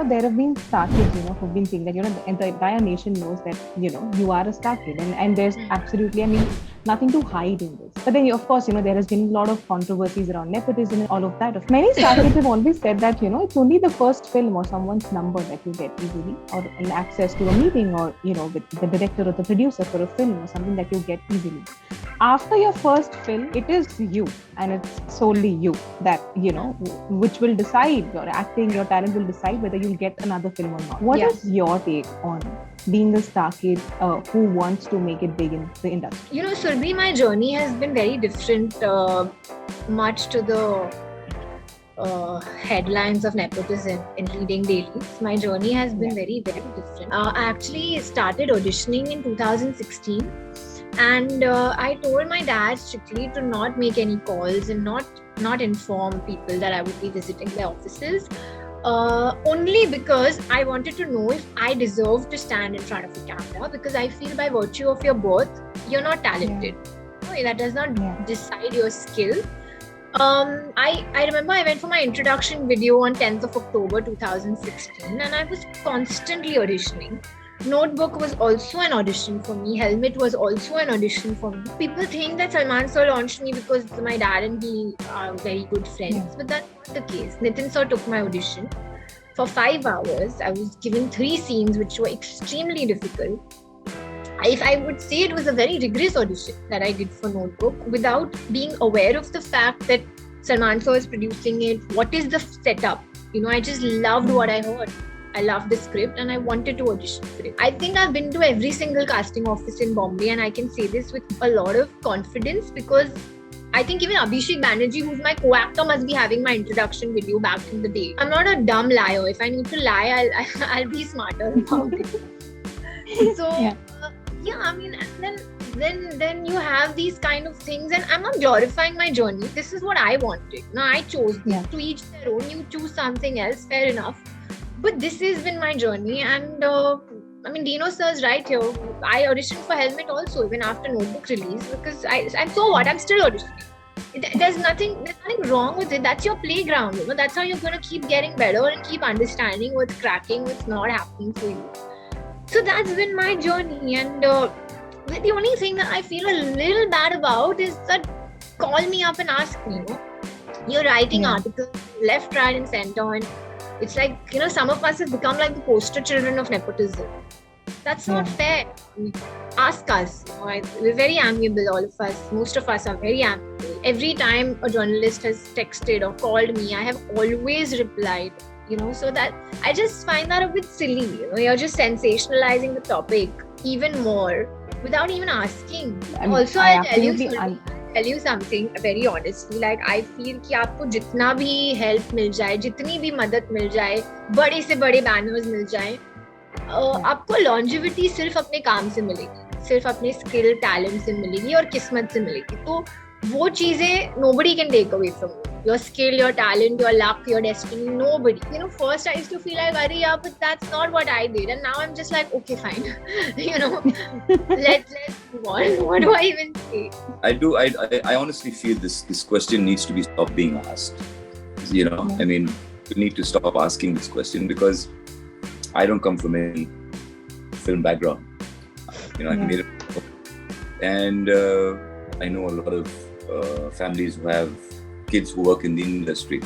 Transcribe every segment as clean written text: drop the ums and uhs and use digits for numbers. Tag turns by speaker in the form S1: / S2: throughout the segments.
S1: there have been star kids, who've been saying that, the entire nation knows that, you are a star kid. And there's absolutely, nothing to hide in this. But then, of course, there has been a lot of controversies around nepotism and all of that. Many star kids have always said that, it's only the first film or someone's number that you get easily, or an access to a meeting, or, with the director or the producer for a film or something that you get easily. After your first film, it is you, and it's solely you that, which will decide your acting, your talent will decide whether you'll get another film or not. What is your take on being a star kid who wants to make it big in the industry?
S2: Surbhi, my journey has been very different, much to the headlines of nepotism in leading dailies. My journey has been very, very different. I actually started auditioning in 2016. And I told my dad strictly to not make any calls and not inform people that I would be visiting their offices, only because I wanted to know if I deserve to stand in front of a camera, because I feel by virtue of your birth, you're not talented. That does not decide your skill. I remember I went for my introduction video on 10th of October 2016, and I was constantly auditioning. Notebook was also an audition for me. Helmet was also an audition for me. People think that Salman sir launched me because my dad and he are very good friends, but that's not the case. Nitin sir took my audition. For 5 hours, I was given 3 scenes which were extremely difficult. If I would say it was a very rigorous audition that I did for Notebook, without being aware of the fact that Salman sir is producing it. What is the setup? I just loved what I heard. I loved the script and I wanted to audition for it. I think I've been to every single casting office in Bombay, and I can say this with a lot of confidence, because I think even Abhishek Banerjee, who's my co-actor, must be having my introduction video back in the day. I'm not a dumb liar. If I need to lie, I'll be smarter about it. So, then you have these kind of things, and I'm not glorifying my journey. This is what I wanted. Now I chose this. To each their own. You choose something else, fair enough. But this has been my journey, and Dino sir's right here. I auditioned for Helmet also, even after Notebook release, because I'm so what? I'm still auditioning. There's nothing wrong with it. That's your playground. That's how you're going to keep getting better and keep understanding what's cracking, what's not happening for you. So that's been my journey, and the only thing that I feel a little bad about is that call me up and ask me. You're writing articles left, right, and center, and it's like, some of us have become like the poster children of nepotism. That's not fair. Ask us. We're very amiable, all of us. Most of us are very amiable. Every time a journalist has texted or called me, I have always replied, so that I just find that a bit silly. You're just sensationalizing the topic even more without even asking. I'll tell you something very honestly, like I feel कि आपको जितना भी help मिल जाए, जितनी भी मदद मिल जाए, बड़े से बड़े banners मिल जाए, आपको longevity सिर्फ अपने काम से मिलेगी, सिर्फ अपने skill, talent से मिलेगी और किस्मत से मिलेगी. तो वो चीजें nobody can take away from you. Your skill, your talent, your luck, your destiny, nobody. First I used to feel like, but that's not what I did. And now I'm just like, okay, fine. Let's move on. What do I even say?
S3: I honestly feel this question needs to be stopped being asked. We need to stop asking this question, because I don't come from any film background. I made it. And I know a lot of families who have kids who work in the industry,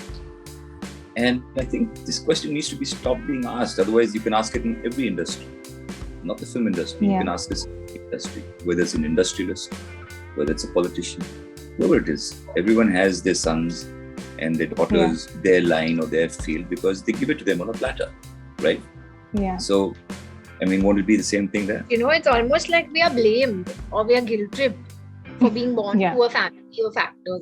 S3: and I think this question needs to be stopped being asked. Otherwise, you can ask it in every industry, not the film industry. You can ask this in any industry, whether it's an industrialist, whether it's a politician, whoever it is. Everyone has their sons and their daughters, their line or their field, because they give it to them on a platter, right? So won't it be the same thing there?
S2: It's almost like we are blamed or we are guilt-tripped for being born to a family of actors.